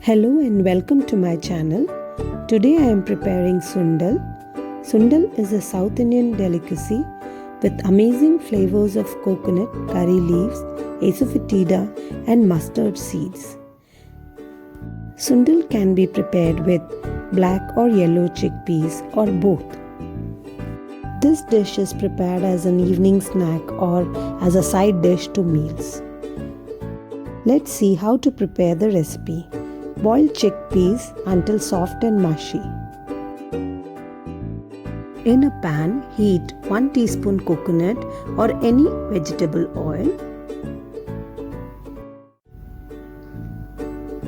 Hello and welcome to my channel. Today I am preparing Sundal. Sundal is a South Indian delicacy with amazing flavors of coconut, curry leaves, aesafoetida and mustard seeds. Sundal can be prepared with black or yellow chickpeas or both. This dish is prepared as an evening snack or as a side dish to meals. Let's see how to prepare the recipe. Boil chickpeas until soft and mushy. In a pan, heat 1 teaspoon coconut or any vegetable oil.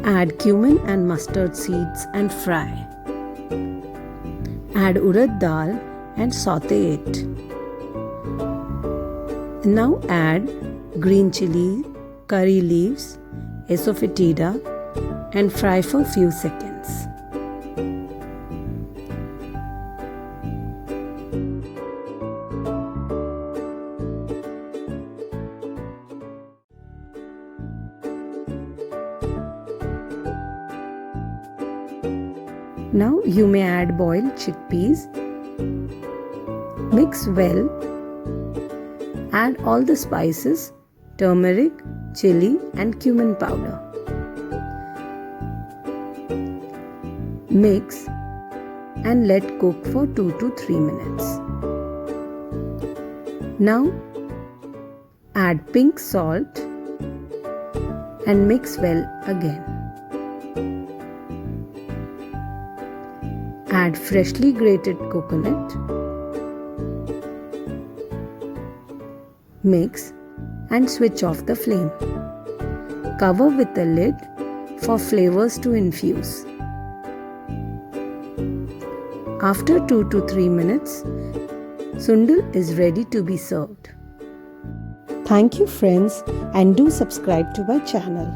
Add cumin and mustard seeds and fry. Add urad dal and saute it. Now add green chili, curry leaves, aesafoetida and fry for few seconds. Now you may add boiled chickpeas. Mix well. Add all the spices, turmeric, chili and cumin powder. Mix and let cook for 2 to 3 minutes. Now add pink salt and mix well again. Add freshly grated coconut. Mix and switch off the flame. Cover with a lid for flavors to infuse. After 2 to 3 minutes, Sundal is ready to be served. Thank you friends and do subscribe to my channel.